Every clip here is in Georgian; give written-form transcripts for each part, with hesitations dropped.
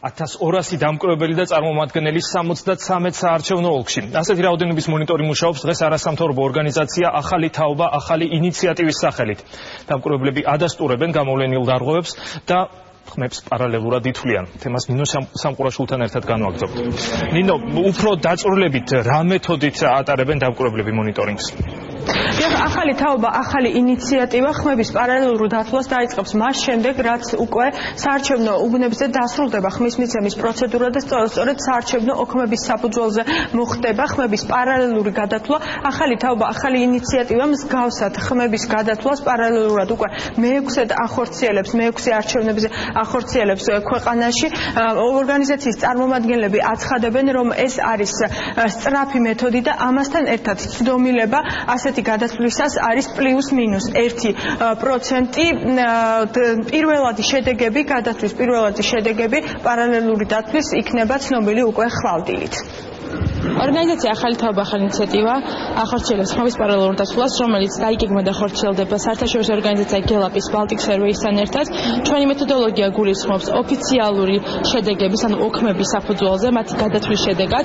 1200 დამკვირვებელი და წარმომადგენელი 73 საარჩევნო ოლქში. ასეთი რაოდენობის მონიტორი მუშაობს დღეს არასამთავრობო ორგანიზაცია ახალი თაობა ახალი ინიციატივის სახელით. დამკვირვებლები ადასტურებენ გამოვლენილ დარღვევებს და ხმებს პარალელურად ითვლიან. თემას ნინო სამყურაშვილთან ერთად განვაგრძობთ. ნინო, უფრო დაწვრილებით რა მეთოდით ატარებენ დამკვირვებლები მონიტორინგს? ახალი თაობა, ახალი ინიციატივა ხმების პარალელურ დათვლას დაიწყებს მას შემდეგ, რაც უკვე საარჩევნო უბნებზე დასრულდება ხმის მიცემის პროცედურა და სწორედ საარჩევნო ოქმების საფუძველზე მოხდება ხმების პარალელური გადათვლა. ახალი თაობა, ახალი ინიციატივა მსგავსად ხმების გადათვლას პარალელურად უკვე მეექვსედ ახორციელებს, მეექვსე არჩევნებზე ახორციელებს ქვეყანაში. ორგანიზაციის წარმომადგენლები აცხადებენ, რომ ეს არის სწრაფი მეთოდი და ამასთან ერთად ცდომილება ასეთი გადათვლისას არის +-1% პირველადი შედეგები, გადათვლის პირველადი შედეგები პარალელური დათვლის იქნება ცნობილი უკვე ხვალდილით. ორგანიზაცია ახალი თაობა ახალი ინიციატივა ახორციელებს ხმების პარალელურ დათვლას, რომელიც დაიგეგმა და ხორციელდება საერთაშორისო ორგანიზაცია გელაპის Baltic Survey-სთან ერთად. ჩვენი მეთოდოლოგია გულისხმობს ოფიციალური შედეგების, ანუ ოქმების საფუძველზე, მათი გადათვლის შედეგად,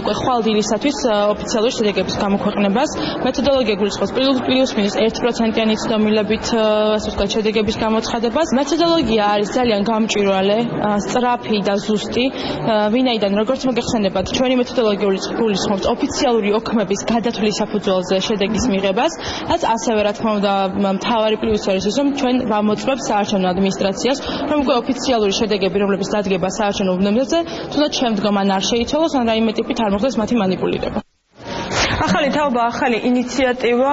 უკვე ხვალდილისათვის ოფიციალური შედეგების გამოქვეყნებას. მეთოდოლოგია გულისხმობს +-1%-იანი ცდომილებით, ასე ვთქვათ, შედეგების გამოცხადებას. მეთოდოლოგია არის ძალიან გამჭვირვალე, სწრაფი და ზუსტი, ვინაიდან როგორც მოგეხსენებათ, ჩვენი მეთოდოლოგია გულისხმობს ოფიციალური ოქმების გადათვლის საფუძველზე შედეგის მიღებას, რაც ასევე რა თქმა უნდა მთავარი პლუსი არის ის, რომ ჩვენ ვამოწმებთ საარჩევნო ადმინისტრაციას, რომ უკვე ოფიციალური შედეგები, რომლებიც დადგება საარჩევნო უბნებზე, თუნდაც შემდგომ ან არ შეიცვალოს, ან რაიმე ტიპით არ მოხდეს მათი მანიპულირება. ახალი თაობა, ახალი ინიციატივა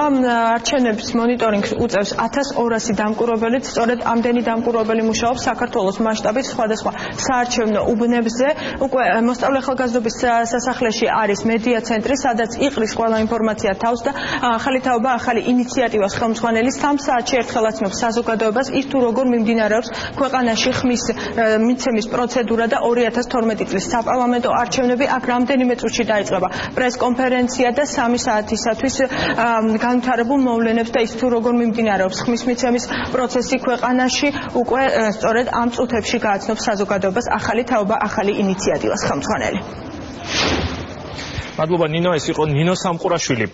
არჩევნების მონიტორინგს უწევს 1200 დამკვირვებელით, სწორედ ამდენი დამკვირვებელი მუშაობს საქართველოს მასშტაბით სხვადასხვა საარჩევნო უბნებზე. უკვე მოსწავლე ახალგაზრდობის სასახლეში არის მედია ცენტრი, სადაც იყრის ყველა ინფორმაცია თავს და ახალი თაობა, ახალი ინიციატივას ხელმძღვანელი 3 საათში ერთხელ აცნობს საზოგადოებას ის თუ როგორ მიმდინარეობს ქვეყანაში ხმის მიცემის პროცედურა და 2012 წლის საპარლამენტო არჩევნები. აქ რამდენიმე წუთში დაიწყება პრესკონფერენცია და 3 საათისათვის განვითარებულ მოვლენებს და ის თუ როგორ მიმდინარეობს ხმის მიცემის პროცესი ქვეყანაში, უკვე სწორედ ამ წუთებში გააცნობს საზოგადოებას ახალი თაობა, ახალი ინიციატივას ხელმძღვანელი. მადლობა ნინო, ეს იყო ნინო სამყურაშვილი.